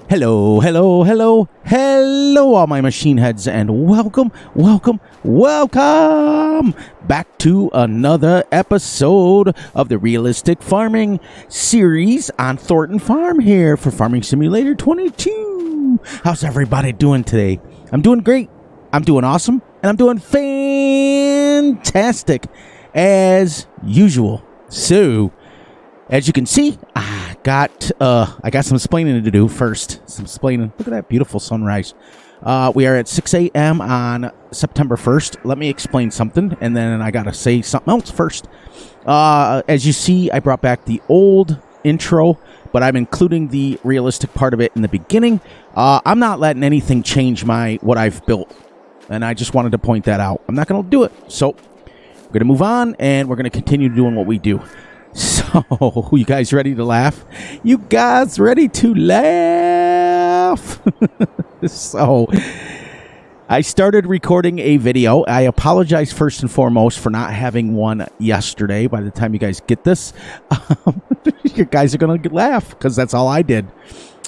Hello, hello, hello, hello, all my machine heads, and welcome back to another episode of the Realistic Farming series on Thorton Farm here for Farming Simulator 22. How's everybody doing today? I'm doing great. I'm doing awesome, and I'm doing fantastic as usual. So, as you can see, I got some explaining to do first. Some explaining. Look at that beautiful sunrise. We are at 6 a.m. on September 1st. Let me explain something, and then I got to say something else first. As you see, I brought back the old intro, but I'm including the realistic part of it in the beginning. I'm not letting anything change what I've built, and I just wanted to point that out. I'm not going to do it. So we're going to move on, and we're going to continue doing what we do. So, you guys ready to laugh? You guys ready to laugh? So, I started recording a video. I apologize first and foremost for not having one yesterday. By the time you guys get this, you guys are going to laugh because that's all I did.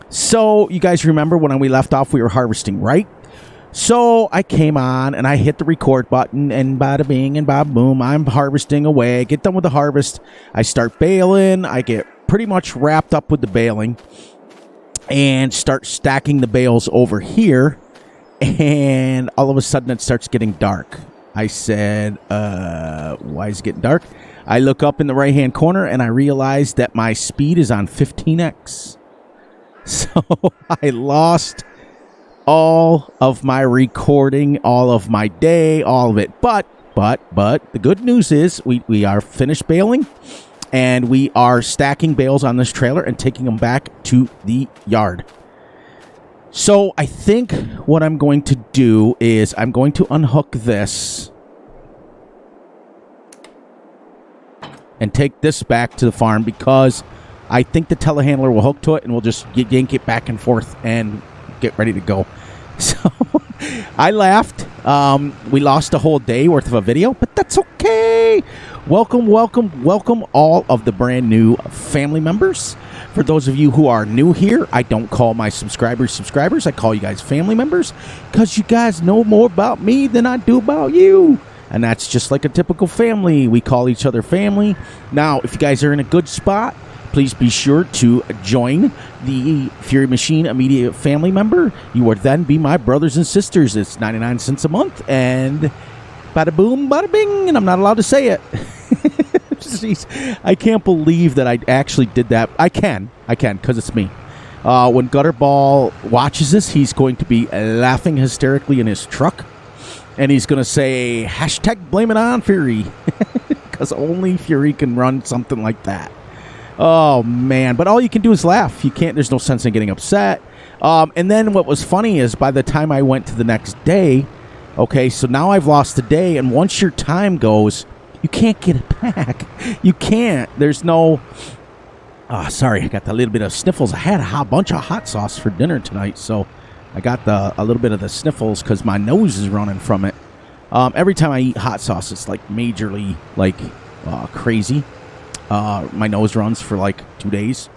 So, you guys remember when we left off, we were harvesting, right? So I came on and I hit the record button, and bada bing and bada boom, I'm harvesting away. I get done with the harvest. I start baling. I get pretty much wrapped up with the baling and start stacking the bales over here. And all of a sudden it starts getting dark. I said, why is it getting dark? I look up in the right-hand corner and I realize that my speed is on 15x. So I lost all of my recording, all of my day, all of it. But the good news is we are finished baling, and we are stacking bales on this trailer and taking them back to the yard. So I think what I'm going to do is I'm going to unhook this and take this back to the farm, because I think the telehandler will hook to it and we'll just yank it back and forth and get ready to go. So I laughed. We lost a whole day worth of a video, but that's okay. Welcome all of the brand new family members. For those of you who are new here, I don't call my subscribers. I call you guys family members, because you guys know more about me than I do about you. And that's just like a typical family. We call each other family. Now, if you guys are in a good spot, please be sure to join the Fury Machine immediate family member. You will then be my brothers and sisters. It's 99 cents a month, and bada boom, bada bing, and I'm not allowed to say it. Jeez, I can't believe that I actually did that. I can, because it's me. When Gutterball watches this, he's going to be laughing hysterically in his truck, and he's going to say, hashtag blame it on Fury, because only Fury can run something like that. Oh, man. But all you can do is laugh. You can't. There's no sense in getting upset. And then what was funny is by the time I went to the next day, okay, so now I've lost a day. And once your time goes, you can't get it back. You can't. There's no... Oh, sorry. I got a little bit of sniffles. I had a bunch of hot sauce for dinner tonight. So I got a little bit of the sniffles because my nose is running from it. Every time I eat hot sauce, it's like majorly crazy. My nose runs for like 2 days.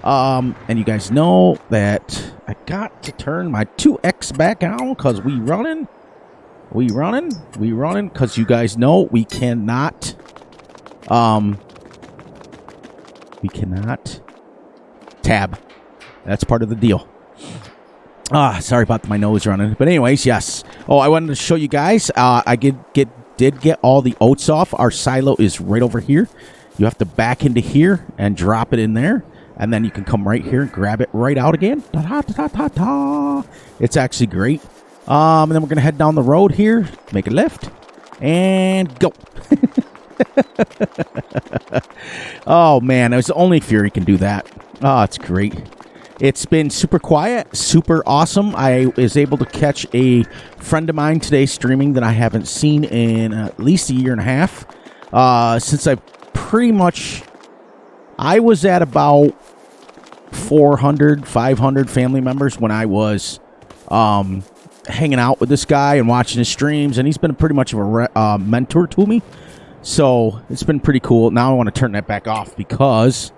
And you guys know that I got to turn my 2X back on because we running, because you guys know we cannot tab. That's part of the deal. Sorry about my nose running. But anyways, yes. Oh, I wanted to show you guys. I did get all the oats off. Our silo is right over here. You have to back into here and drop it in there. And then you can come right here and grab it right out again. It's actually great. And then we're going to head down the road here. Make a left. And go. Oh, man. It's only Fury can do that. Oh, it's great. It's been super quiet. Super awesome. I was able to catch a friend of mine today streaming that I haven't seen in at least a year and a half. Since I've pretty much, I was at about 400, 500 family members when I was hanging out with this guy and watching his streams, and he's been pretty much of a mentor to me. So it's been pretty cool. Now I want to turn that back off because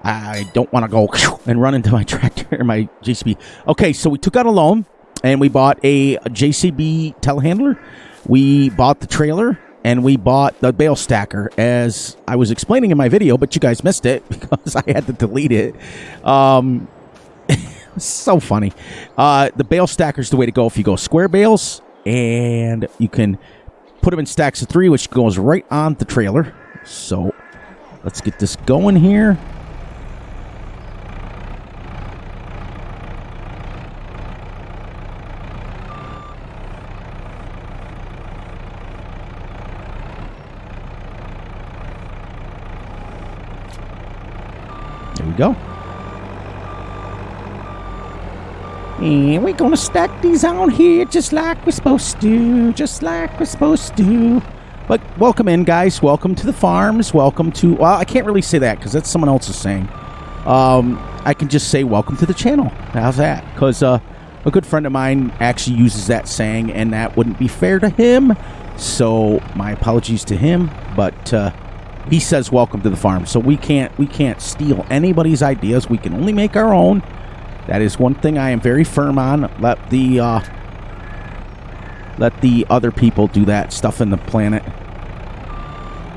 I don't want to go and run into my tractor, my JCB. Okay, so we took out a loan, and we bought a JCB telehandler. We bought the trailer, and we bought the bale stacker, as I was explaining in my video, but you guys missed it because I had to delete it. So funny. The bale stacker is the way to go if you go square bales, and you can put them in stacks of 3, which goes right on the trailer. So let's get this going here. There we go. And we're going to stack these on here just like we're supposed to. Just like we're supposed to. But welcome in, guys. Welcome to the farms. Welcome to... Well, I can't really say that because that's someone else's saying. I can just say welcome to the channel. How's that? Because a good friend of mine actually uses that saying, and that wouldn't be fair to him. So my apologies to him. But he says welcome to the farm. So we can't steal anybody's ideas. We can only make our own. That is one thing I am very firm on. Let the other people do that stuff in the planet.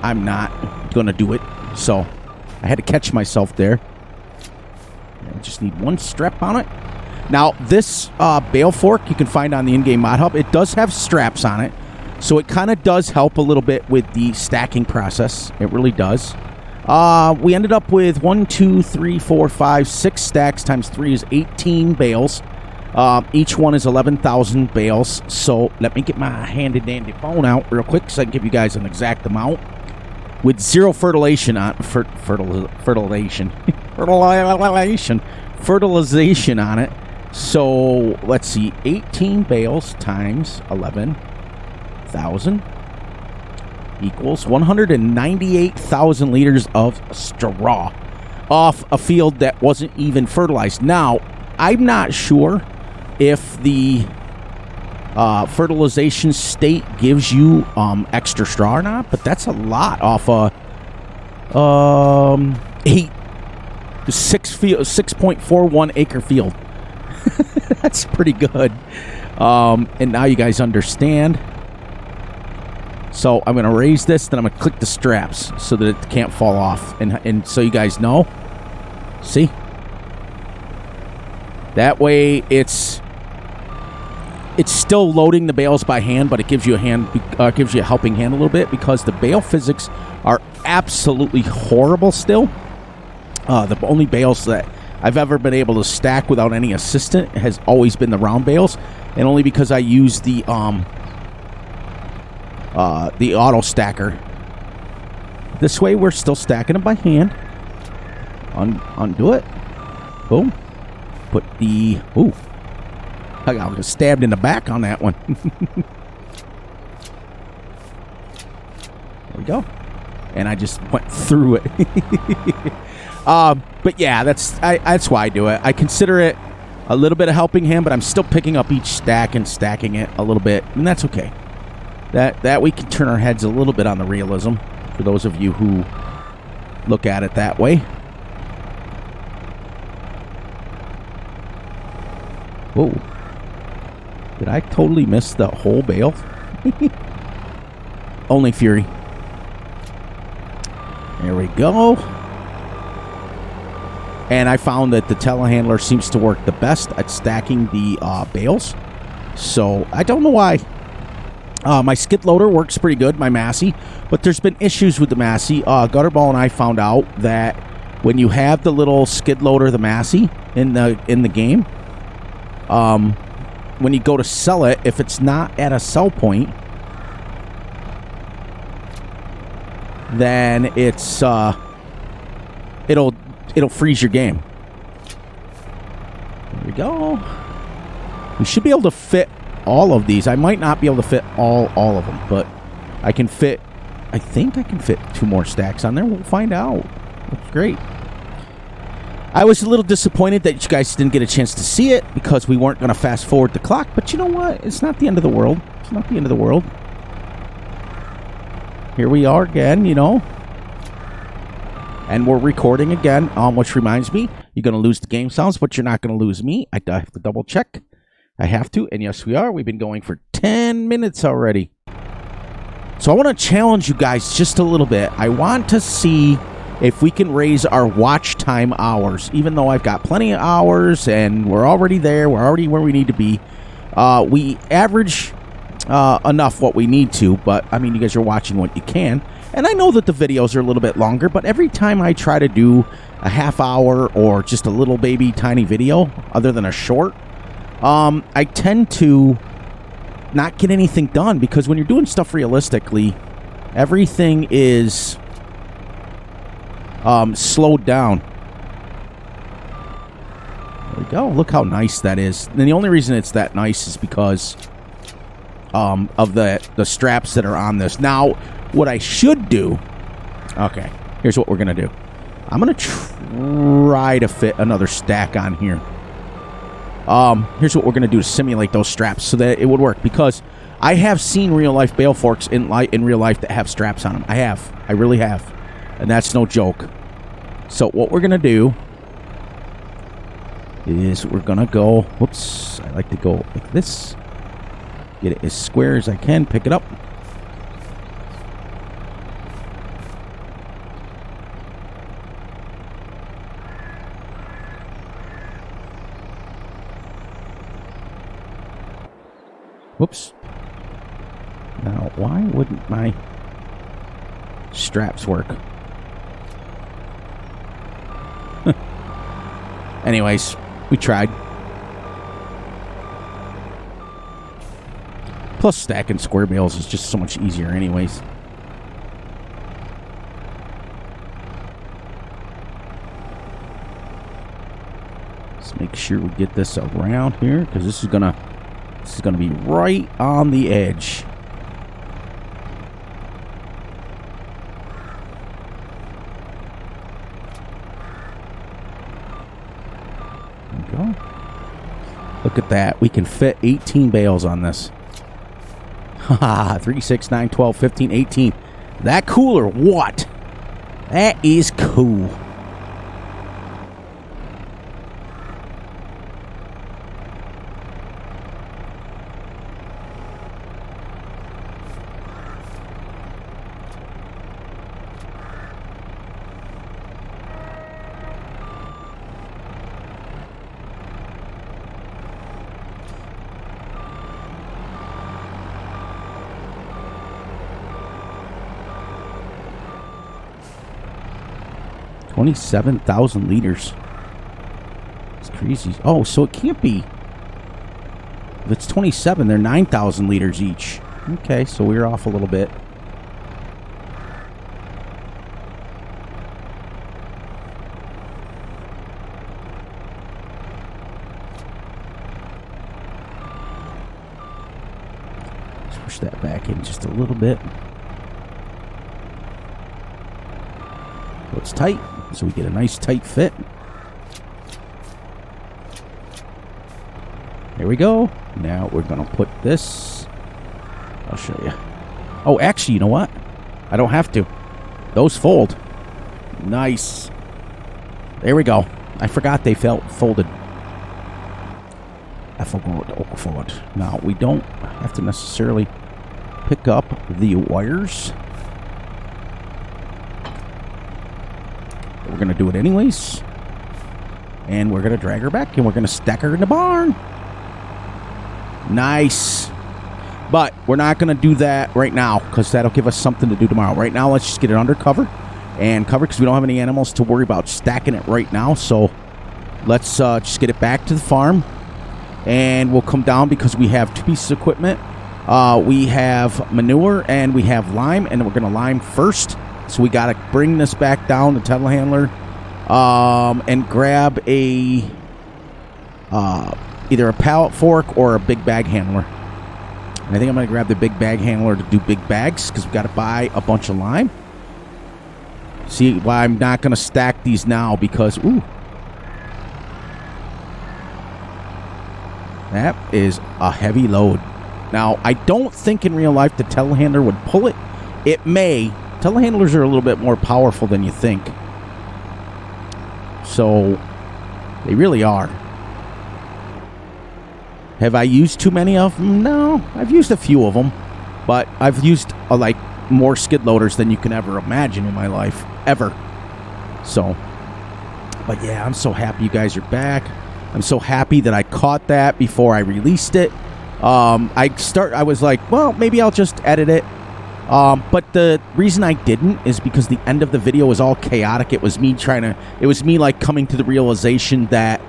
I'm not going to do it. So I had to catch myself there. I just need one strap on it. Now, this bale fork you can find on the in-game mod hub. It does have straps on it. So it kind of does help a little bit with the stacking process. It really does. We ended up with 1, 2, 3, 4, 5, 6 stacks times 3 is 18 bales. Each one is 11,000 bales. So let me get my handy dandy phone out real quick so I can give you guys an exact amount. With 0 fertilization on fertilization on it. So let's see, 18 bales times 11,000 equals 198,000 liters of straw off a field that wasn't even fertilized. Now, I'm not sure if the fertilization state gives you extra straw or not, but that's a lot off a 6.41 acre field. That's pretty good. And now you guys understand. So I'm going to raise this, then I'm going to click the straps so that it can't fall off. And so you guys know. See? That way it's still loading the bales by hand, but it gives you a helping hand a little bit because the bale physics are absolutely horrible still. The only bales that I've ever been able to stack without any assistant has always been the round bales, and only because I use the auto stacker. This way we're still stacking them by hand. Undo it. Boom. Put the... Ooh. I got stabbed in the back on that one. There we go. And I just went through it. But yeah, that's why I do it. I consider it a little bit of helping hand, but I'm still picking up each stack and stacking it a little bit, and that's okay. That we can turn our heads a little bit on the realism for those of you who look at it that way. Whoa. Did I totally miss the whole bale? Only Fury. There we go. And I found that the telehandler seems to work the best at stacking the bales. So I don't know why. My skid loader works pretty good, my Massey. But there's been issues with the Massey. Gutterball and I found out that when you have the little skid loader, the Massey, in the game, when you go to sell it, if it's not at a sell point, then it's it'll freeze your game. There we go. We should be able to fit all of these. I might not be able to fit all of them, but I can fit... I think I can fit 2 more stacks on there. We'll find out. That's great. I was a little disappointed that you guys didn't get a chance to see it because we weren't going to fast forward the clock, but you know what? It's not the end of the world. It's not the end of the world. Here we are again, you know. And we're recording again, which reminds me, you're going to lose the game sounds, but you're not going to lose me. I have to double check. I have to, and yes, we are. We've been going for 10 minutes already. So I want to challenge you guys just a little bit. I want to see if we can raise our watch time hours, even though I've got plenty of hours and we're already there. We're already where we need to be. We average enough what we need to, but, I mean, you guys are watching what you can. And I know that the videos are a little bit longer, but every time I try to do a half hour or just a little baby tiny video, other than a short, I tend to not get anything done, because when you're doing stuff realistically, everything is slowed down. There we go. Look how nice that is. And the only reason it's that nice is because of the straps that are on this. Now, what I should do... Okay, here's what we're going to do. I'm going to try to fit another stack on here. Here's what we're going to do to simulate those straps so that it would work. Because I have seen real-life bale forks in real life that have straps on them. I have. I really have. And that's no joke. So what we're going to do is we're going to go... Whoops. I like to go like this. Get it as square as I can. Pick it up. Whoops. Now, why wouldn't my straps work? Anyways, we tried. Plus, stacking square bales is just so much easier anyways. Let's make sure we get this around here, because this is gonna be right on the edge. There we go. Look at that. We can fit 18 bales on this. Haha, 3, 6, 9, 12, 15, 18. That cool or what? That is cool. $27,000 liters. It's crazy. Oh, so it can't be. If it's 27, they're 9,000 liters each. Okay, so we're off a little bit. Let's push that back in just a little bit. So it's tight, so we get a nice tight fit. There we go. Now we're going to put this. I'll show you. Oh, actually, you know what? I don't have to. Those fold. Nice. There we go. I forgot they folded. I forgot. Now, we don't have to necessarily pick up the wires. We're going to do it anyways. And we're going to drag her back, and we're going to stack her in the barn. Nice. But we're not going to do that right now, because that'll give us something to do tomorrow. Right now, let's just get it under cover and cover, because we don't have any animals to worry about stacking it right now. So let's just get it back to the farm, and we'll come down, because we have 2 pieces of equipment. We have manure and we have lime, and we're going to lime first. So we got to bring this back down, the telehandler, and grab a either a pallet fork or a big bag handler. And I think I'm going to grab the big bag handler to do big bags, because we've got to buy a bunch of lime. See why I'm not going to stack these now, because, ooh, that is a heavy load. Now, I don't think in real life the telehandler would pull it. It may. Telehandlers are a little bit more powerful than you think. So they really are. Have I used too many of them? No, I've used a few of them, but I've used like more skid loaders than you can ever imagine in my life, ever. So, but yeah, I'm so happy you guys are back. I'm so happy that I caught that before I released it. I was like, well, maybe I'll just edit it. But the reason I didn't is because the end of the video was all chaotic. It was me like coming to the realization that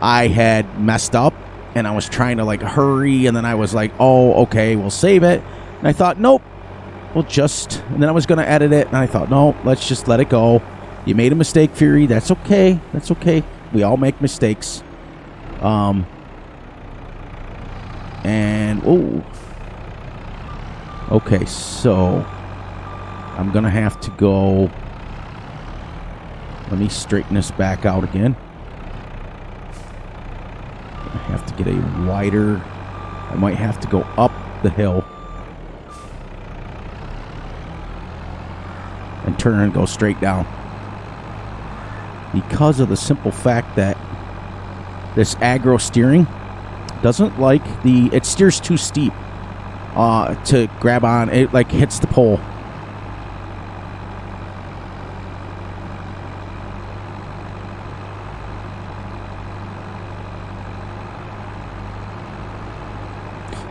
I had messed up, and I was trying to like hurry, and then I was like, oh, okay, we'll save it. And I thought, nope, and then I was going to edit it, and I thought, no, let's just let it go. You made a mistake, Fury. That's okay. That's okay. We all make mistakes. Okay, so I'm going to have to go. Let me straighten this back out again. I have to get a wider. I might have to go up the hill and turn and go straight down. Because of the simple fact that this aggro steering doesn't like it steers too steep to grab on. It like hits the pole.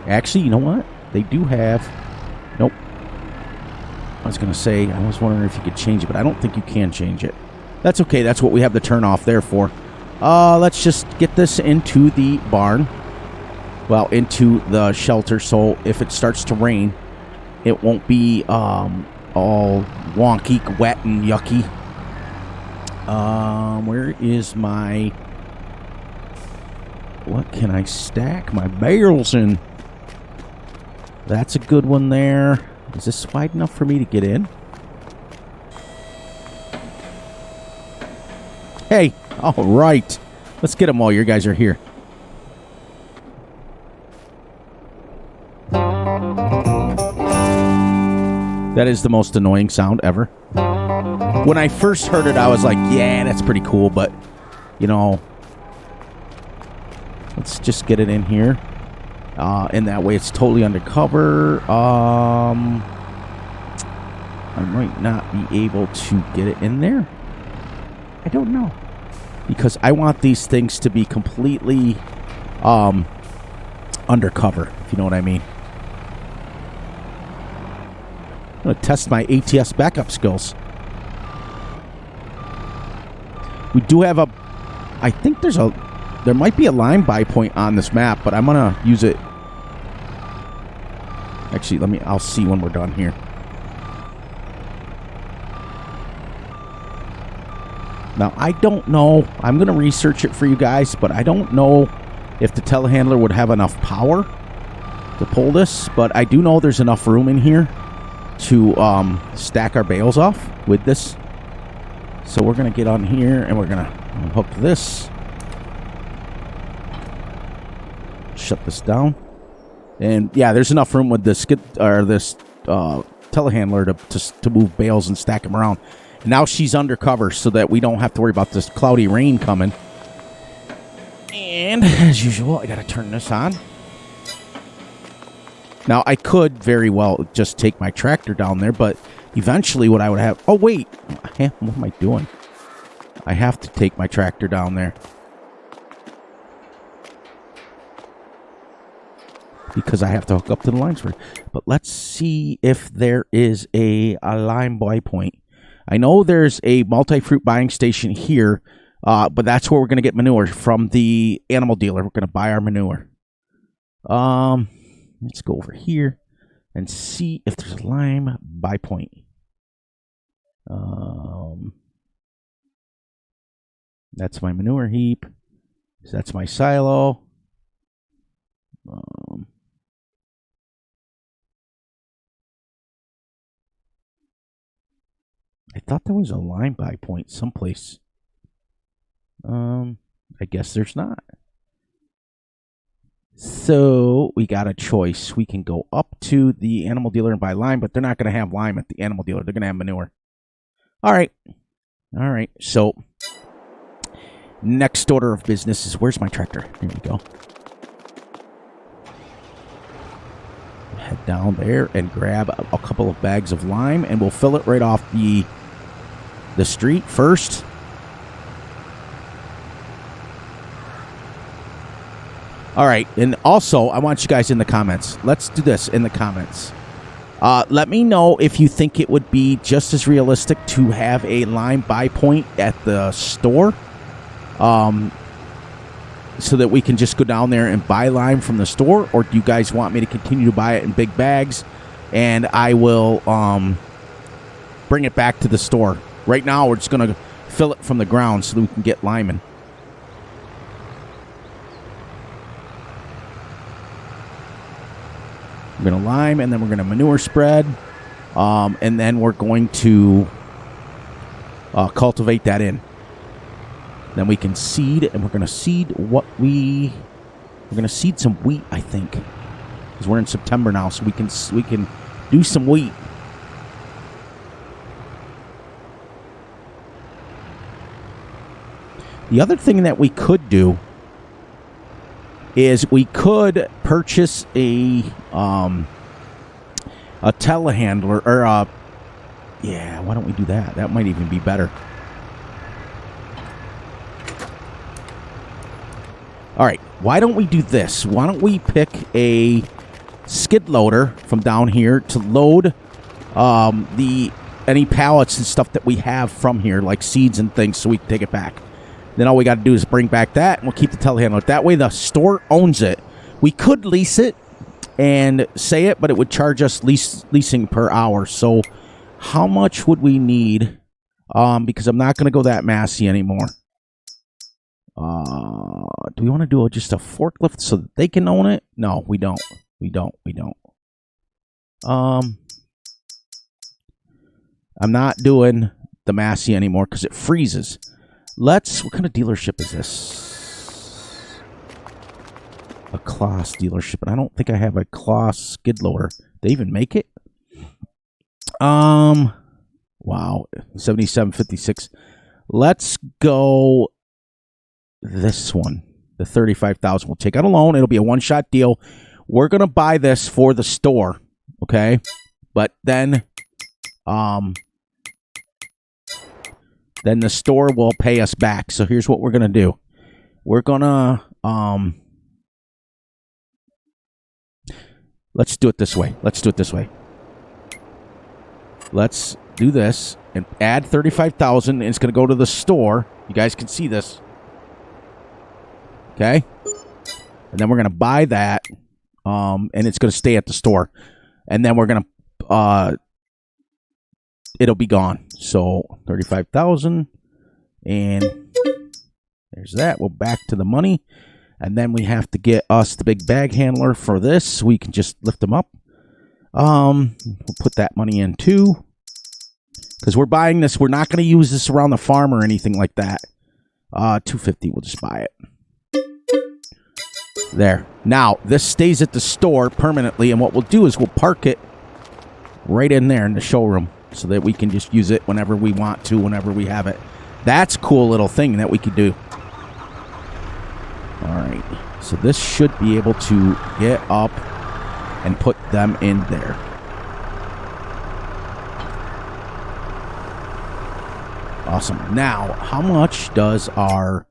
Actually, you know what? They do have... Nope. I was going to say, I was wondering if you could change it, but I don't think you can change it. That's okay. That's what we have the turn off there for. Let's just get this into the barn. Well, into the shelter, so if it starts to rain, it won't be all wonky, wet, and yucky. Where is my... What can I stack my bales in? That's a good one there. Is this wide enough for me to get in? Hey, all right. Let's get them while you guys are here. That is the most annoying sound ever. When I first heard it, I was like, yeah, that's pretty cool, but, you know, let's just get it in here. And that way it's totally undercover. I might not be able to get it in there. I don't know. Because I want these things to be completely undercover, if you know what I mean. I'm going to test my ATS backup skills. We do have a... I think there might be a line by point on this map, but I'm going to use it. Actually, I'll see when we're done here. Now, I don't know. I'm going to research it for you guys, but I don't know if the telehandler would have enough power to pull this, but I do know there's enough room in here to stack our bales off with this. So we're going to get on here, and we're going to hook this. Shut this down. And yeah, there's enough room with this telehandler to move bales and stack them around. And now she's undercover so that we don't have to worry about this cloudy rain coming. And as usual, I got to turn this on. Now, I could very well just take my tractor down there, but eventually what I would have... Oh, wait. What am I doing? I have to take my tractor down there. Because I have to hook up to the lines for it. But let's see if there is a line buy point. I know there's a multi-fruit buying station here, but that's where we're going to get manure from the animal dealer. We're going to buy our manure. Let's go over here and see if there's a lime buy point. That's my manure heap. So that's my silo. I thought there was a line buy point someplace. I guess there's not. So we got a choice. We can go up to the animal dealer and buy lime, but they're not going to have lime at the animal dealer. They're going to have manure. All right. So next order of business is, where's my tractor? Here we go. Head down there and grab a couple of bags of lime, and we'll fill it right off the street first. All right, and also, I want you guys in the comments. Let's do this in the comments. Let me know if you think it would be just as realistic to have a lime buy point at the store, so that we can just go down there and buy lime from the store, or do you guys want me to continue to buy it in big bags, and I will bring it back to the store? Right now, we're just going to fill it from the ground so that we can get lime in. We're going to lime, and then we're going to manure spread, and then we're going to cultivate that in. Then we can seed, and we're going to seed we're going to seed some wheat, I think, because we're in September now, so we can do some wheat. The other thing that we could do is we could purchase a telehandler, or yeah, why don't we do that? That might even be better. All right, why don't we do this? Why don't we pick a skid loader from down here to load any pallets and stuff that we have from here, like seeds and things, so we can take it back. Then all we got to do is bring back that, and we'll keep the telehandler. That way the store owns it. We could lease it and say it, but it would charge us leasing per hour. So how much would we need? Because I'm not going to go that massy anymore. Do we want to do just a forklift so that they can own it? No, we don't. We don't. I'm not doing the massy anymore because it freezes. What kind of dealership is this? A Kloss dealership, and I don't think I have a Kloss skid loader. They even make it? Wow, 7756. Let's go this one. The 35,000. We'll take out a loan. It'll be a one-shot deal. We're gonna buy this for the store, okay? But then the store will pay us back. So here's what we're going to do. We're going to, let's do it this way. Let's do this and add 35,000. And it's going to go to the store. You guys can see this. Okay. And then we're going to buy that. And it's going to stay at the store. And then we're going to, it'll be gone. So 35,000, and there's that. We'll back to the money, and then we have to get us the big bag handler for this. So we can just lift them up. We'll put that money in too, because we're buying this. We're not going to use this around the farm or anything like that. 250. We'll just buy it. There. Now this stays at the store permanently, and what we'll do is we'll park it right in there in the showroom, so that we can just use it whenever we want to, whenever we have it. That's a cool little thing that we could do. All right. So this should be able to get up and put them in there. Awesome. Now, how much does our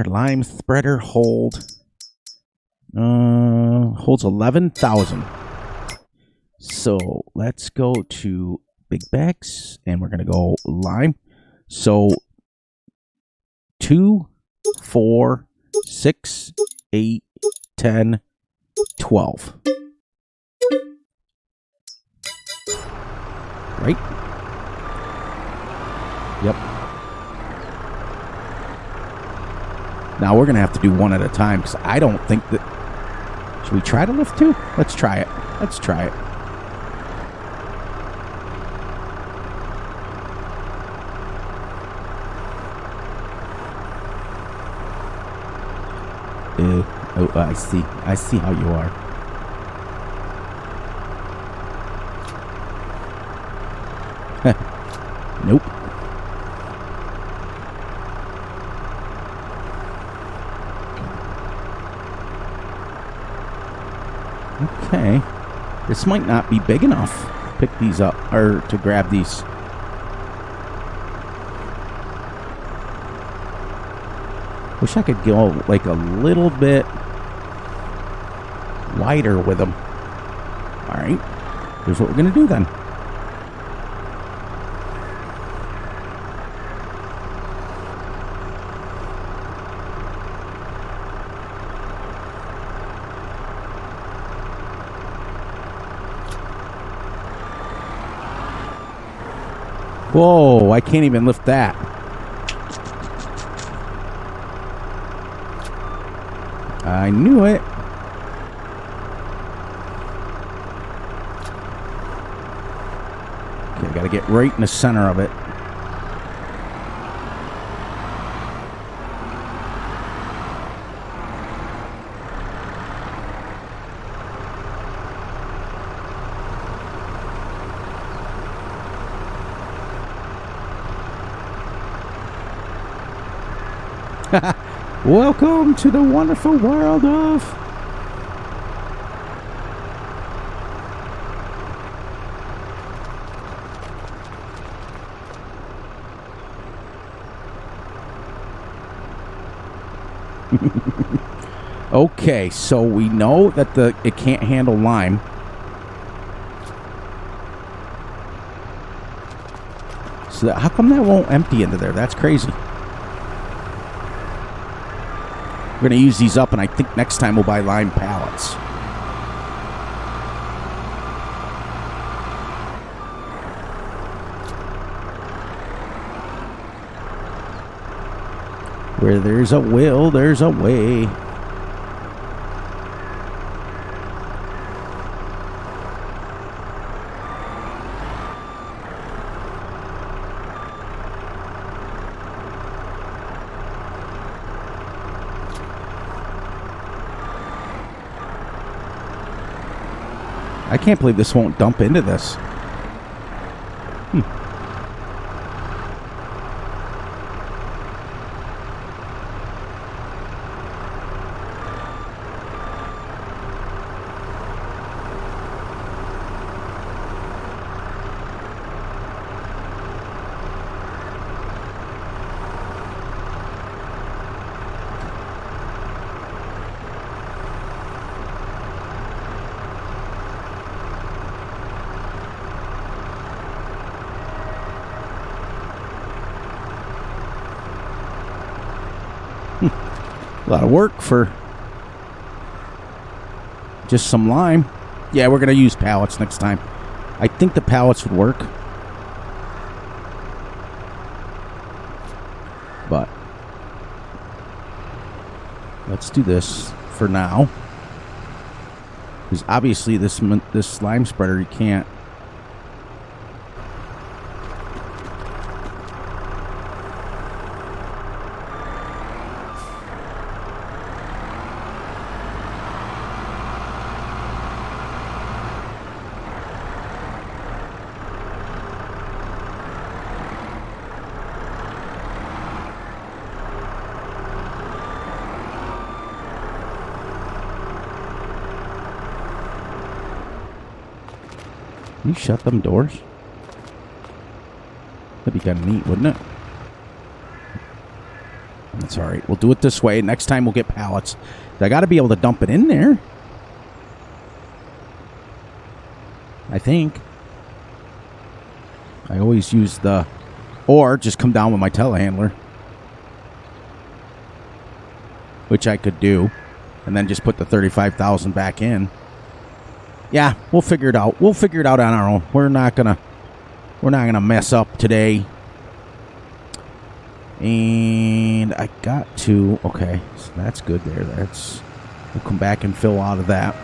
lime spreader hold? Holds 11,000. So let's go to big bags, and we're going to go lime. So 2, 4, 6, 8, 10, 12. Right? Yep. Now we're going to have to do one at a time, because I don't think that... Should we try to lift 2? Let's try it. Let's try it. Oh, I see. I see how you are. Nope. Okay. This might not be big enough to pick these up, or to grab these. Wish I could go like a little bit wider with them. Alright. Here's what we're going to do then. Whoa, I can't even lift that. I knew it. Okay, I gotta get right in the center of it. Welcome to the wonderful world of... Okay, so we know that it can't handle lime. So how come that won't empty into there? That's crazy. We're going to use these up, and I think next time we'll buy lime pallets. Where there's a will, there's a way. I can't believe this won't dump into this. A lot of work for just some lime. Yeah, we're going to use pallets next time. I think the pallets would work. But let's do this for now. Because obviously this slime spreader, you can't. You shut them doors? That'd be kind of neat, wouldn't it? That's alright. We'll do it this way. Next time we'll get pallets. I got to be able to dump it in there. I think. I always use the... Or just come down with my telehandler. Which I could do. And then just put the 35,000 back in. Yeah, we'll figure it out. We'll figure it out on our own. We're not gonna mess up today. And I got to... Okay, so that's good there. We'll come back and fill out of that.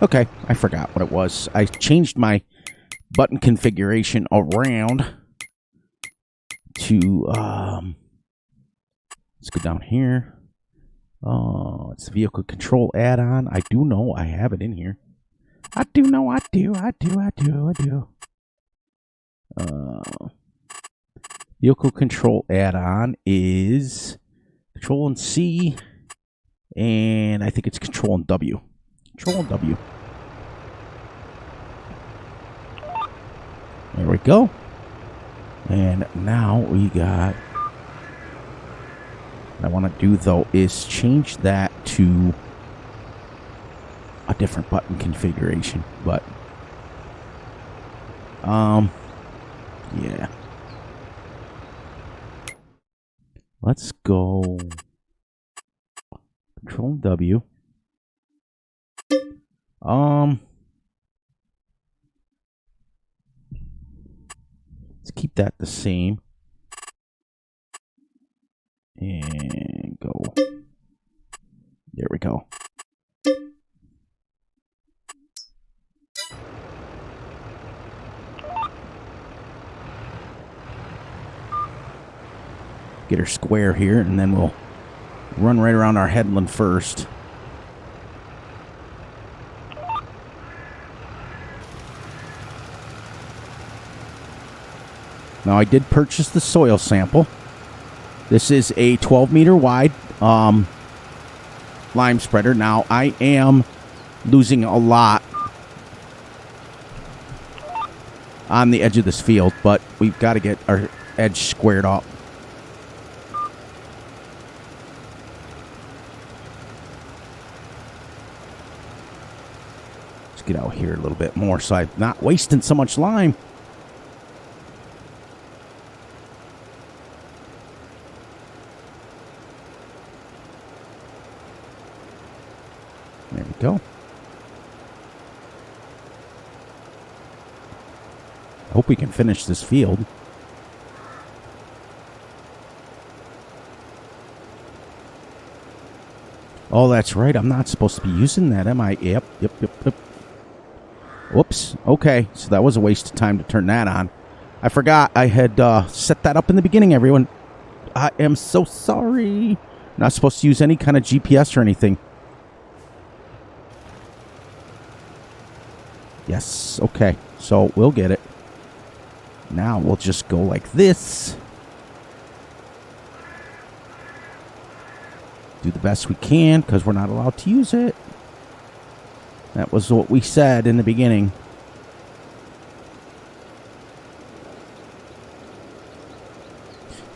Okay, I forgot what it was. I changed my button configuration around to, let's go down here. Oh, it's the vehicle control add-on. I do know I have it in here. I do know I do. Vehicle control add-on is Control and C, and I think it's Control and W. Control and W. There we go. And now we got... What I want to do, though, is change that to a different button configuration. But, yeah. Let's go Control W. Let's keep that the same. And go. There we go. Get her square here, and then we'll run right around our headland first. Now, I did purchase the soil sample. This is a 12-meter wide lime spreader. Now, I am losing a lot on the edge of this field, but we've got to get our edge squared up. Let's get out here a little bit more so I'm not wasting so much lime. There we go. I hope we can finish this field. Oh, that's right. I'm not supposed to be using that, am I? Yep. Whoops. Okay, so that was a waste of time to turn that on. I forgot I had set that up in the beginning, everyone. I am so sorry. Not supposed to use any kind of GPS or anything. Yes, okay. So we'll get it. Now we'll just go like this. Do the best we can because we're not allowed to use it. That was what we said in the beginning.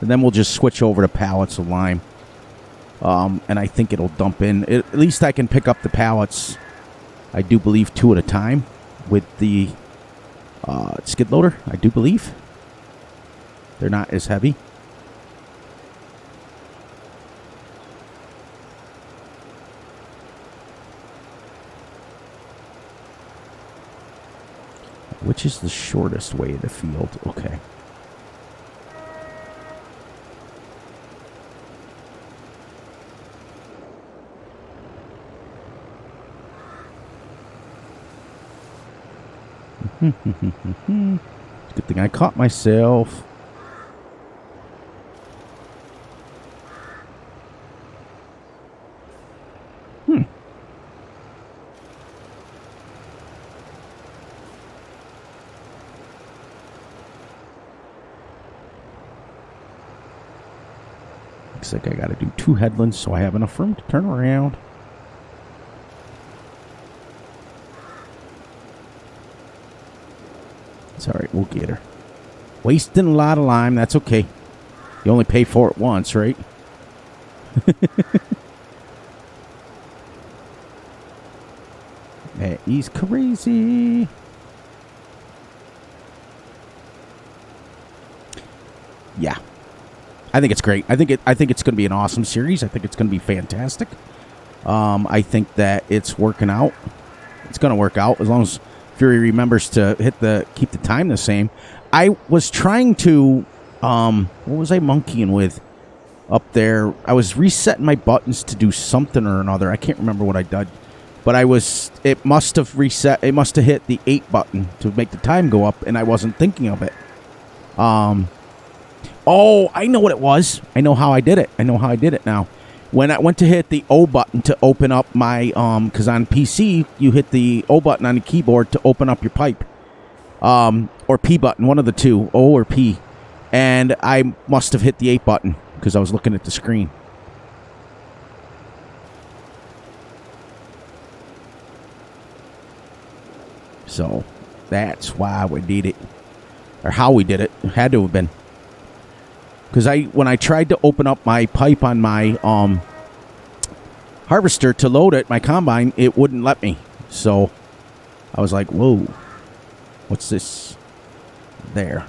And then we'll just switch over to pallets of lime. And I think it'll dump in. At least I can pick up the pallets, I do believe, 2 at a time with the skid loader, I do believe. They're not as heavy. Which is the shortest way to the field? Okay. Good thing I caught myself. Looks like I got to do 2 headlands so I have enough room to turn around. It's all right, we'll get her. Wasting a lot of lime, that's okay. You only pay for it once, right? That is crazy. Yeah. I think it's great. I think it's going to be an awesome series. I think it's going to be fantastic. I think that it's working out. It's going to work out as long as Fury remembers to keep the time the same. I was trying to, what was I monkeying with up there? I was resetting my buttons to do something or another. I can't remember what I but it must have reset. It must have hit the 8 button to make the time go up, and I wasn't thinking of it. Oh, I know what it was. I know how I did it. I know how I did it now. When I went to hit the O button to open up my, because on PC, you hit the O button on the keyboard to open up your pipe. Or P button, one of the two, O or P. And I must have hit the 8 button because I was looking at the screen. So that's why we did it. Or how we did it. It had to have been. Because when I tried to open up my pipe on my harvester to load it, my combine, it wouldn't let me. So I was like, whoa, what's this? There.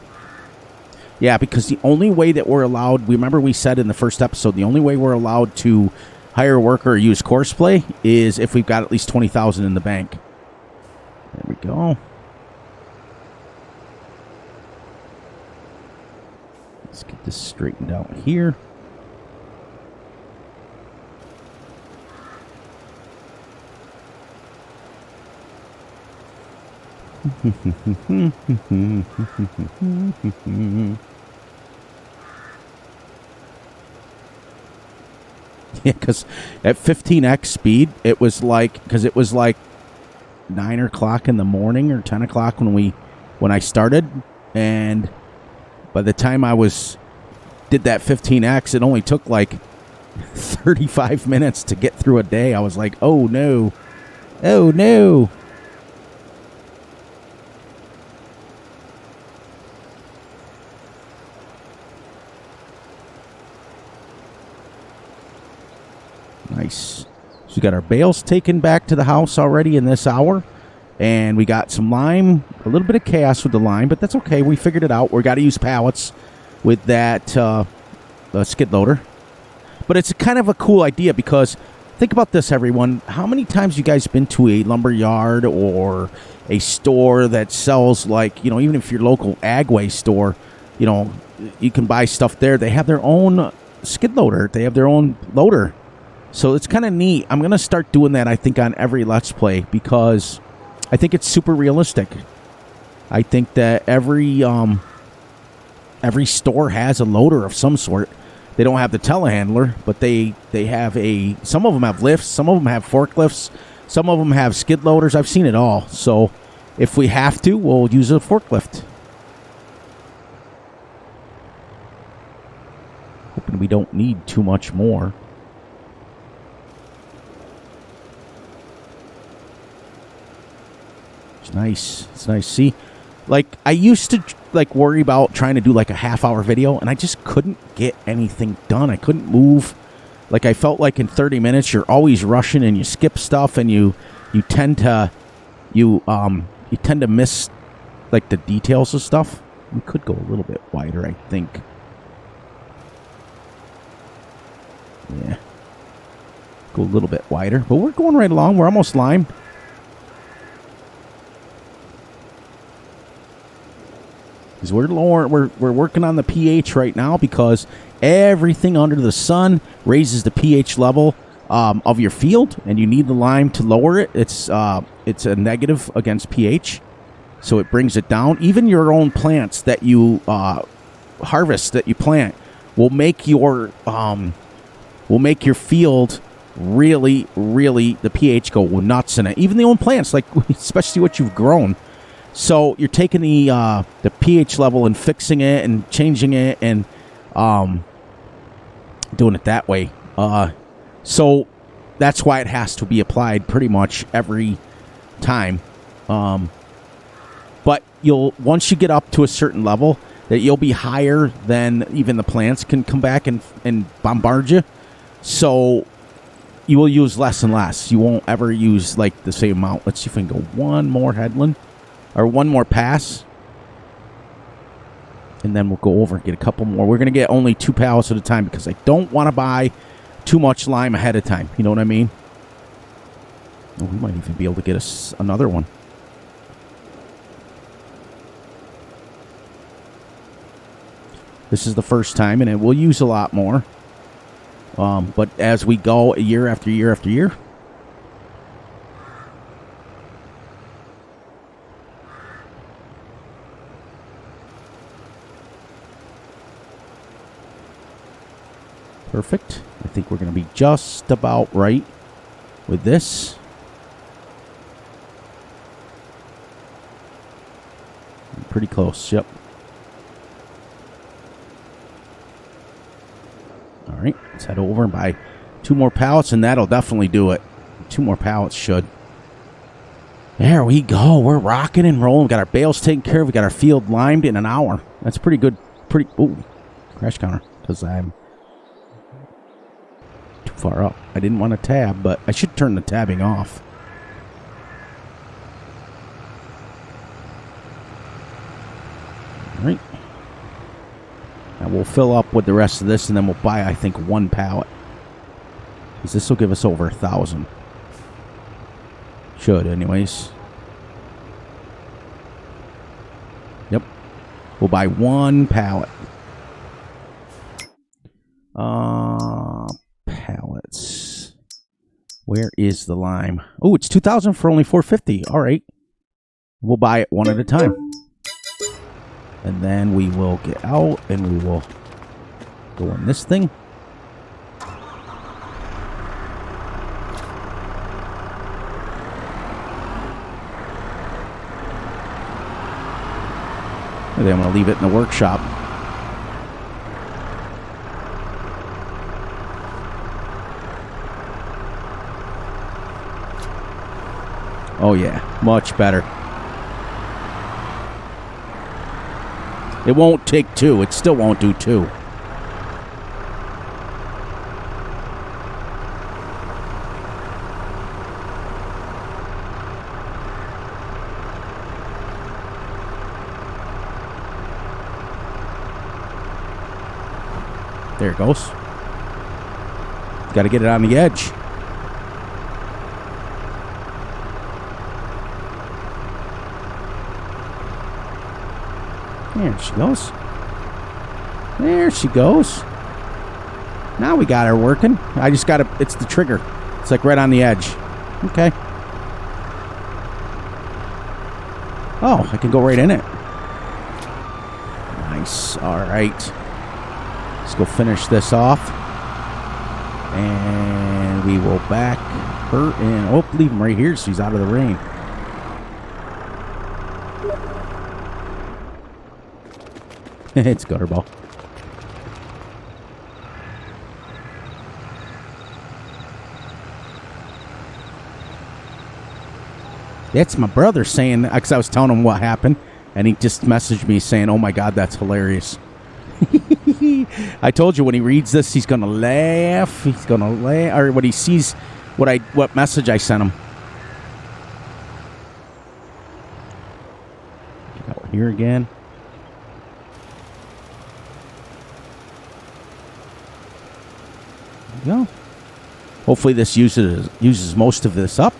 Yeah, because the only way that we're allowed, remember we said in the first episode, the only way we're allowed to hire a worker or use Courseplay is if we've got at least 20,000 in the bank. There we go. Let's get this straightened out here. Yeah, because at 15x speed, it was like, because it was like 9 o'clock in the morning or 10 o'clock when I started, and by the time did that 15x, it only took like 35 minutes to get through a day. I was like, oh no. Oh no. Nice. So we got our bales taken back to the house already in this hour. And we got some lime, a little bit of chaos with the lime, but that's okay. We figured it out. We got to use pallets with that skid loader. But it's kind of a cool idea because think about this, everyone. How many times you guys been to a lumber yard or a store that sells, like, even if your local Agway store, you can buy stuff there. They have their own skid loader. They have their own loader. So it's kind of neat. I'm going to start doing that, I think, on every Let's Play because I think it's super realistic. I think that every store has a loader of some sort. They don't have the telehandler, but they have some of them have lifts, some of them have forklifts, some of them have skid loaders. I've seen it all. So if we have to, we'll use a forklift. Hoping we don't need too much more. It's nice. It's nice. See, like, I used to worry about trying to do like a half-hour video, and I just couldn't get anything done. I couldn't move. Like, I felt like in 30 minutes you're always rushing and you skip stuff, and you tend to miss like the details of stuff. We could go a little bit wider, I think. Yeah. Go a little bit wider, but we're going right along. We're almost lime. We're working on the pH right now because everything under the sun raises the pH level of your field, and you need the lime to lower it. It's a negative against pH, so it brings it down. Even your own plants that you harvest, that you plant, will make your field really, really, the pH go nuts in it. Even the own plants, like especially what you've grown. So you're taking the pH level and fixing it and changing it and doing it that way. So that's why it has to be applied pretty much every time. But once you get up to a certain level, that you'll be higher than even the plants can come back and bombard you. So you will use less and less. You won't ever use like the same amount. Let's see if we can go one more headland. Or one more pass. And then we'll go over and get a couple more. We're going to get only 2 pallets at a time because I don't want to buy too much lime ahead of time. You know what I mean? Oh, we might even be able to get us another one. This is the first time, and it will use a lot more. But as we go year after year after year, Perfect. I think we're going to be just about right with this. Pretty close, yep. All right, let's head over and buy 2 more pallets, and that'll definitely do it. 2 more pallets should. There we go. We're rocking and rolling. We got our bales taken care of. We got our field limed in an hour. That's pretty good. Ooh, crash counter, because I'm too far up. I didn't want to tab, but I should turn the tabbing off. All right. Now we'll fill up with the rest of this, and then we'll buy, I think, 1 pallet. Because this will give us over 1,000. Should, anyways. Yep. We'll buy 1 pallet. Pallets. Where is the lime? Oh, it's 2,000 for only 450. All right. We'll buy it 1 at a time. And then we will get out and we will go in this thing. And then I'm going to leave it in the workshop. Oh yeah, much better. It won't take 2. It still won't do 2. There it goes. Got to get it on the edge. There she goes. There she goes. Now we got her working. I just got to... It's the trigger. It's like right on the edge. Okay. Oh, I can go right in it. Nice. All right. Let's go finish this off. And we will back her in. Oh, leave him right here so he's out of the rain. It's Gutterball. It's my brother saying, because I was telling him what happened, and he just messaged me saying, oh my God, that's hilarious. I told you when he reads this, he's going to laugh. He's going to laugh. Or when he sees what message I sent him. Get out here again. Go. Hopefully this uses most of this up,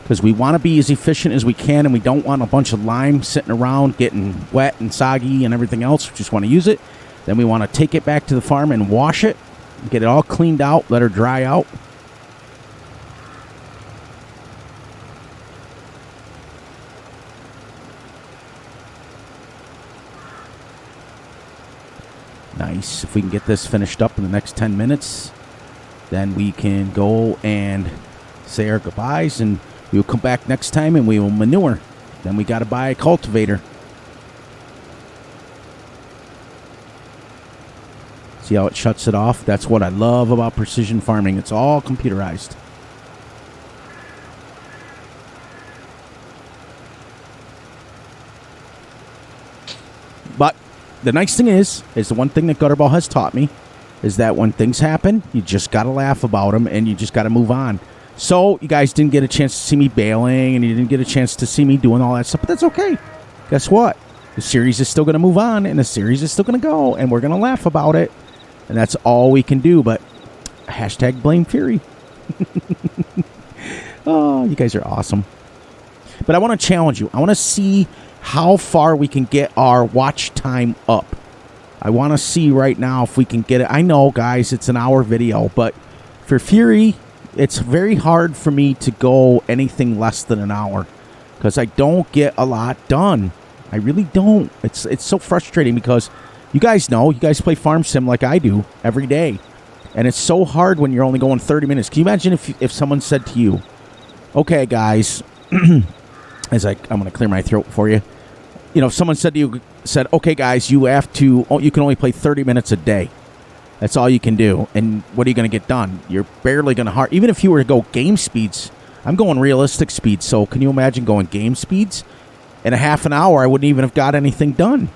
because we want to be as efficient as we can, and we don't want a bunch of lime sitting around getting wet and soggy and everything else. We just want to use it. Then we want to take it back to the farm and wash it, get it all cleaned out, let her dry out. Nice. If we can get this finished up in the next 10 minutes, then we can go and say our goodbyes, and we will come back next time and we will manure. Then we got to buy a cultivator. See how it shuts it off? That's what I love about precision farming. It's all computerized. But the nice thing is the one thing that Gutterball has taught me is that when things happen, you just got to laugh about them and you just got to move on. So you guys didn't get a chance to see me bailing, and you didn't get a chance to see me doing all that stuff, but that's okay. Guess what? The series is still going to move on, and the series is still going to go, and we're going to laugh about it. And that's all we can do, but hashtag blame Fury. Oh, you guys are awesome. But I want to challenge you. I want to see how far we can get our watch time up. I want to see right now if we can get it. I know, guys, it's an hour video, but for Fury, it's very hard for me to go anything less than an hour because I don't get a lot done. I really don't. It's so frustrating because you guys know, you guys play Farm Sim like I do every day. And it's so hard when you're only going 30 minutes. Can you imagine if someone said to you, okay, guys, I'm going to clear my throat for you. You know, if someone said to you, okay, guys, you can only play 30 minutes a day. That's all you can do. And what are you going to get done? You're barely going to even if you were to go game speeds, I'm going realistic speeds. So can you imagine going game speeds? In a half an hour, I wouldn't even have got anything done.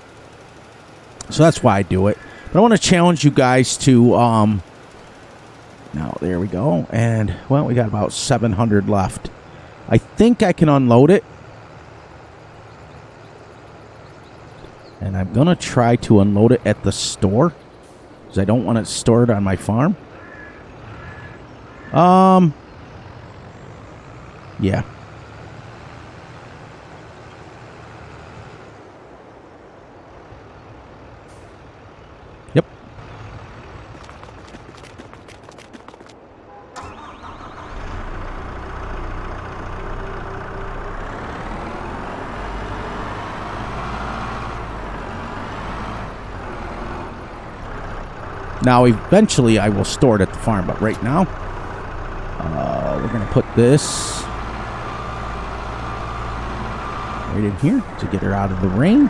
So that's why I do it. But I want to challenge you guys to, now, there we go. And, well, we got about 700 left. I think I can unload it. And I'm going to try to unload it at the store. Because I don't want it stored on my farm. Yeah. Yep. Now, eventually, I will store it at the farm, but right now, we're going to put this right in here to get her out of the rain.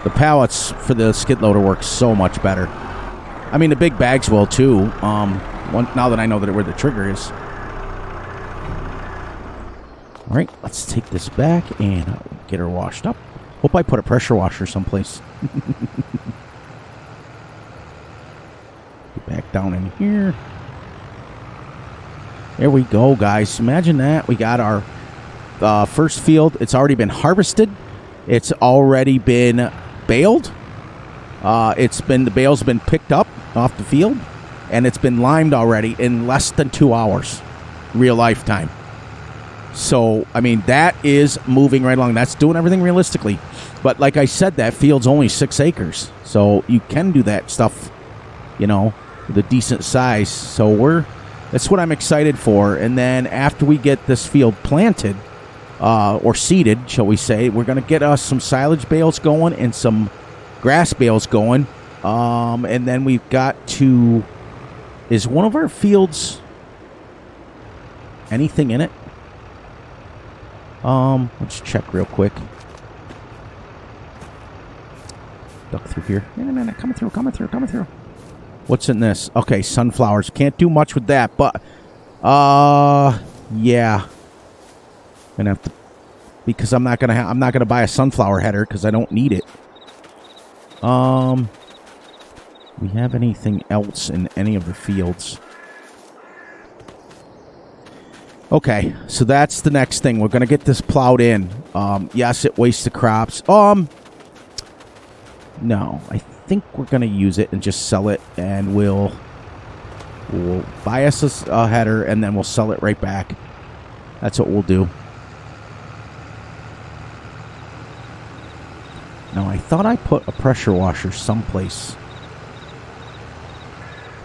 The pallets for the skid loader work so much better. I mean, the big bags will too. Now that I know where the trigger is. All right, let's take this back and get her washed up. Hope I put a pressure washer someplace. Get back down in here. There we go, guys. Imagine that. We got our first field. It's already been harvested. It's already been baled. The bale's been picked up off the field, and it's been limed already in less than 2 hours, real lifetime. So, I mean, that is moving right along. That's doing everything realistically. But like I said, that field's only 6 acres. So you can do that stuff, you know, with a decent size. So that's what I'm excited for. And then after we get this field planted, or seeded, shall we say, we're going to get us some silage bales going and some grass bales going. And then we've got to... Is one of our fields anything in it? Let's check real quick. Duck through here. No, coming through. What's in this? Okay, sunflowers. Can't do much with that, but yeah. Gonna have to, because I'm not gonna buy a sunflower header because I don't need it. We have anything else in any of the fields? Okay, so that's the next thing. We're gonna get this plowed in. Yes, it wastes the crops. No, I think we're gonna use it and just sell it, and we'll buy us a header and then we'll sell it right back. That's what we'll do. Now, I thought I put a pressure washer someplace.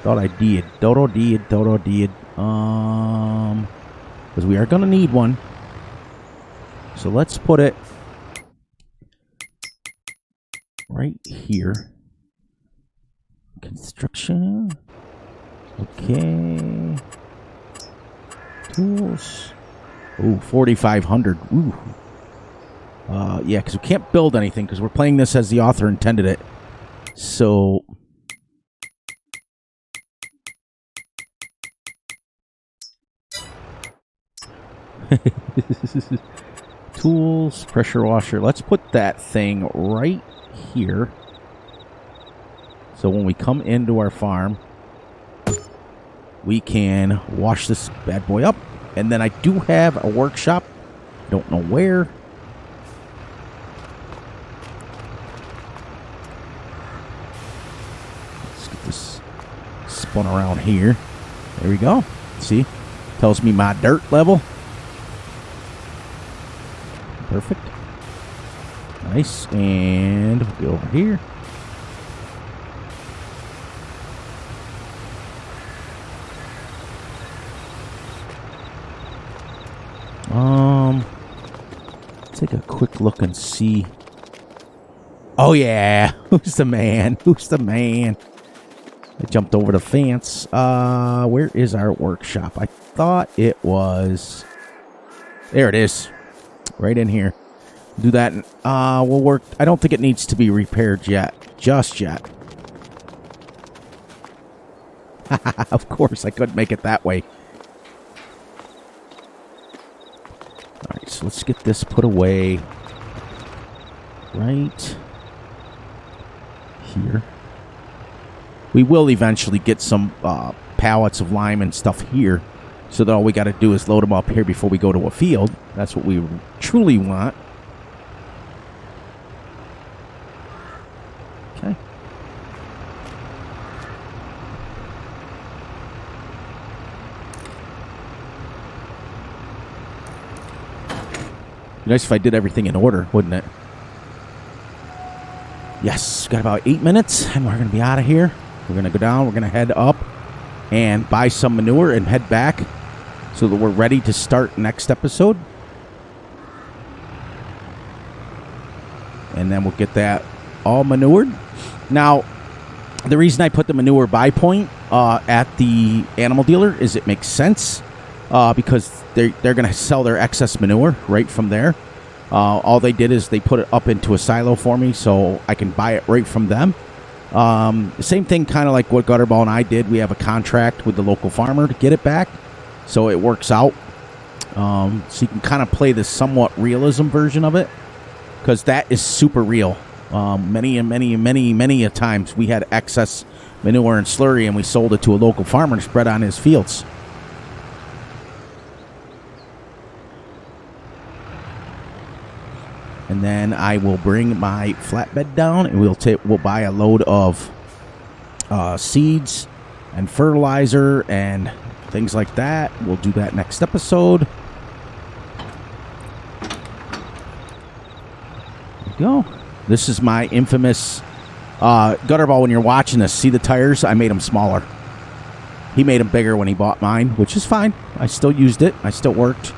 Thought I did. Dodo did. Because we are going to need one. So let's put it right here. Construction. Okay. Tools. Ooh, 4,500. Ooh. Yeah, because we can't build anything because we're playing this as the author intended it. So... Tools, pressure washer. Let's put that thing right here. So when we come into our farm, we can wash this bad boy up. And then I do have a workshop. Don't know where. Let's get this spun around here. There we go. See? Tells me my dirt level. Perfect. Nice. And we'll go over here. Take a quick look and see Oh, yeah. Who's the man? Who's the man? I jumped over the fence. Where is our workshop? I thought it was... There it is. Right in here. Do that. We'll work... I don't think it needs to be repaired yet. Just yet. Of course, I couldn't make it that way. Alright, so let's get this put away. Right here. We will eventually get some pallets of lime and stuff here, so that all we got to do is load them up here before we go to a field. That's what we truly want. Okay. Be nice if I did everything in order, wouldn't it? Yes, got about 8 minutes, and we're going to be out of here. We're going to go down, we're going to head up and buy some manure and head back so that we're ready to start next episode. And then we'll get that all manured. Now, the reason I put the manure buy point at the animal dealer is it makes sense because they're going to sell their excess manure right from there. All they did is they put it up into a silo for me so I can buy it right from them. Same thing kind of like what Gutterball and I did. We have a contract with the local farmer to get it back, so it works out. So you can kind of play this somewhat realism version of it, because that is super real. Many a times we had excess manure and slurry and we sold it to a local farmer to spread on his fields. And then I will bring my flatbed down, and we'll buy a load of seeds and fertilizer and things like that. We'll do that next episode. There we go. This is my infamous Gutterball. When you're watching this, see the tires? I made them smaller. He made them bigger when he bought mine, which is fine. I still used it. I still worked.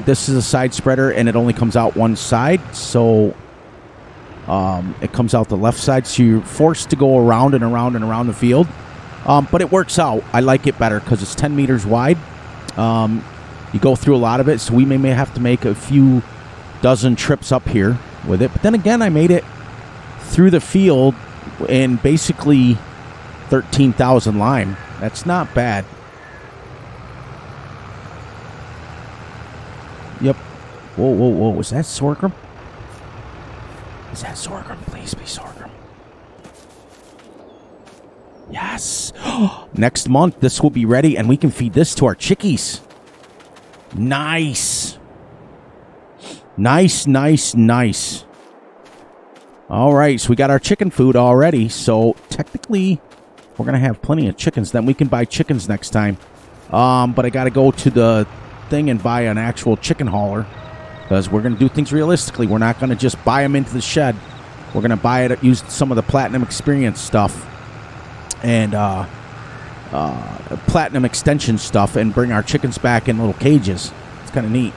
This is a side spreader, and it only comes out one side, so it comes out the left side, so you're forced to go around and around and around the field. But it works out. I like it better because it's 10 meters wide. You go through a lot of it, so we may have to make a few dozen trips up here with it. But then again, I made it through the field in basically 13,000 lime. That's not bad. Yep. Whoa. Was that sorghum? Is that sorghum? Please be sorghum. Yes. Next month, this will be ready, and we can feed this to our chickies. Nice. Nice. All right, so we got our chicken food already, so technically we're going to have plenty of chickens. Then we can buy chickens next time. But I got to go to the thing and buy an actual chicken hauler, because we're going to do things realistically. We're not going to just buy them into the shed. We're going to buy it, use some of the Platinum Experience stuff and Platinum Extension stuff, and bring our chickens back in little cages. It's kind of neat.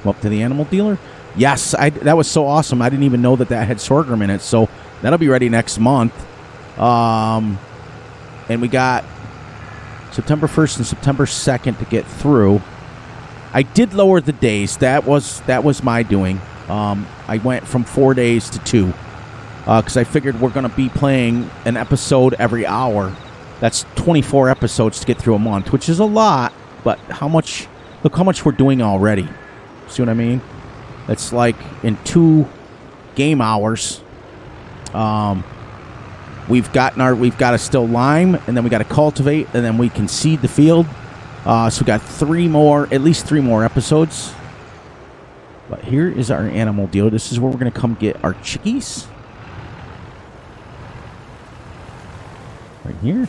Up to the animal dealer. Yes, that was so awesome. I didn't even know that had sorghum in it, so that'll be ready next month. And we got September 1st and September 2nd to get through. I did lower the days. That was my doing. I went from 4 days to 2 because I figured we're going to be playing an episode every hour. That's 24 episodes to get through a month, which is a lot, but look how much we're doing already. See what I mean? It's like in 2 game hours, we've got to still lime, and then we got to cultivate, and then we can seed the field. So we got at least 3 more episodes. But here is our animal deal. This is where we're going to come get our chickies. Right here.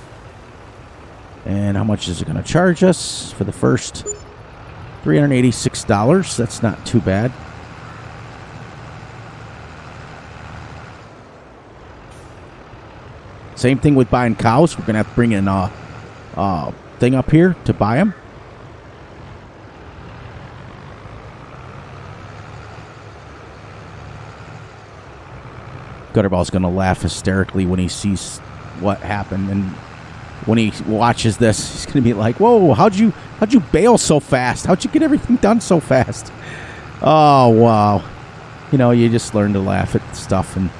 And how much is it going to charge us for the first $386? That's not too bad. Same thing with buying cows. We're going to have to bring in a thing up here to buy them. Gutterball's going to laugh hysterically when he sees what happened. And when he watches this, he's going to be like, whoa, how'd you bail so fast? How'd you get everything done so fast? Oh, wow. You know, you just learn to laugh at stuff. And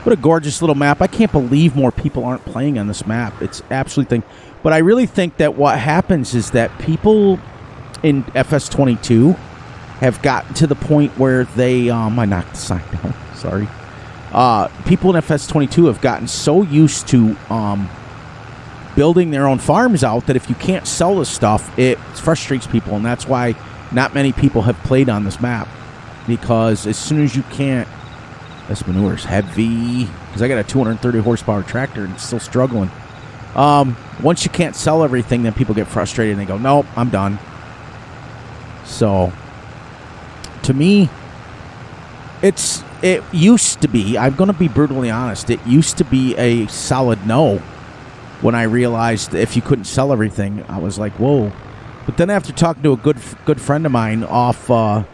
what a gorgeous little map. I can't believe more people aren't playing on this map. It's absolutely thing. But I really think that what happens is that people in Fs22 have gotten to the point where they... I knocked the sign down. Sorry. People in Fs22 have gotten so used to building their own farms out that if you can't sell this stuff, it frustrates people. And that's why not many people have played on this map. Because as soon as you can't... This manure's heavy. Because I got a 230 horsepower tractor and it's still struggling. Once you can't sell everything, then people get frustrated and they go, nope, I'm done. So, to me, it used to be, I'm going to be brutally honest, it used to be a solid no when I realized if you couldn't sell everything. I was like, whoa. But then after talking to a good friend of mine offline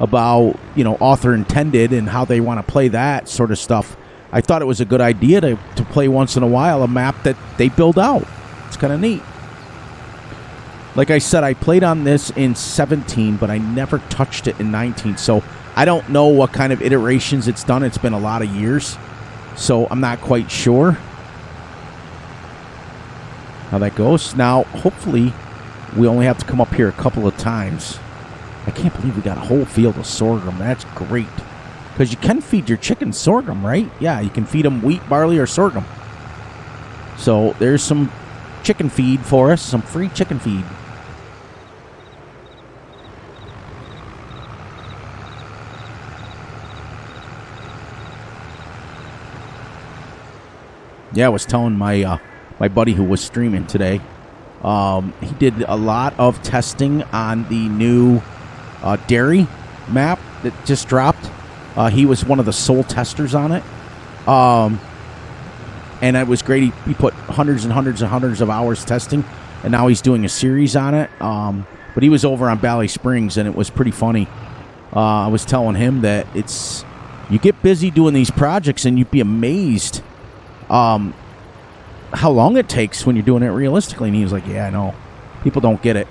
about, you know, author intended and how they want to play that sort of stuff, I thought it was a good idea to play once in a while a map that they build out. It's kind of neat. Like I said, I played on this in 17, but I never touched it in 19. So I don't know what kind of iterations it's done. It's been a lot of years. So I'm not quite sure how that goes. Now, hopefully, we only have to come up here a couple of times. I can't believe we got a whole field of sorghum. That's great. Because you can feed your chickens sorghum, right? Yeah, you can feed them wheat, barley, or sorghum. So there's some chicken feed for us. Some free chicken feed. Yeah, I was telling my buddy who was streaming today. He did a lot of testing on the new dairy map that just dropped. He was one of the sole testers on it. And it was great. He put hundreds and hundreds and hundreds of hours testing, and now he's doing a series on it. But he was over on Valley Springs, and it was pretty funny. I was telling him that you get busy doing these projects, and you'd be amazed how long it takes when you're doing it realistically. And he was like, yeah, I know. People don't get it.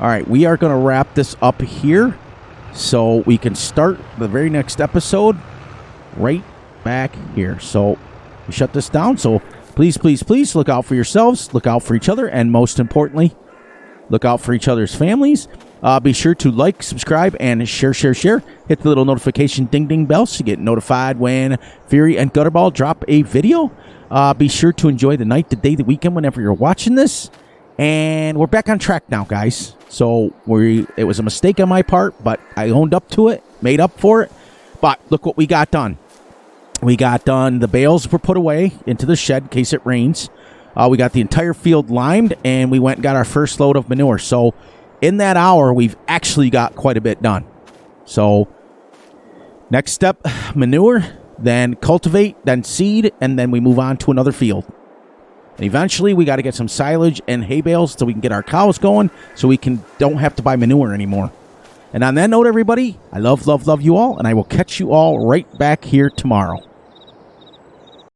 All right, we are going to wrap this up here so we can start the very next episode right back here. So we shut this down. So please, please, please look out for yourselves, look out for each other, and most importantly, look out for each other's families. Be sure to like, subscribe, and share. Hit the little notification ding bell so you get notified when Fury and Gutterball drop a video. Be sure to enjoy the night, the day, the weekend, whenever you're watching this. And we're back on track now, guys. So it was a mistake on my part, but I owned up to it, made up for it. But look what we got done. We got done. The bales were put away into the shed in case it rains. We got the entire field limed, and we went and got our first load of manure. So in that hour, we've actually got quite a bit done. So next step, manure, then cultivate, then seed, and then we move on to another field. And eventually, we got to get some silage and hay bales so we can get our cows going, so we don't have to buy manure anymore. And on that note, everybody, I love you all, and I will catch you all right back here tomorrow.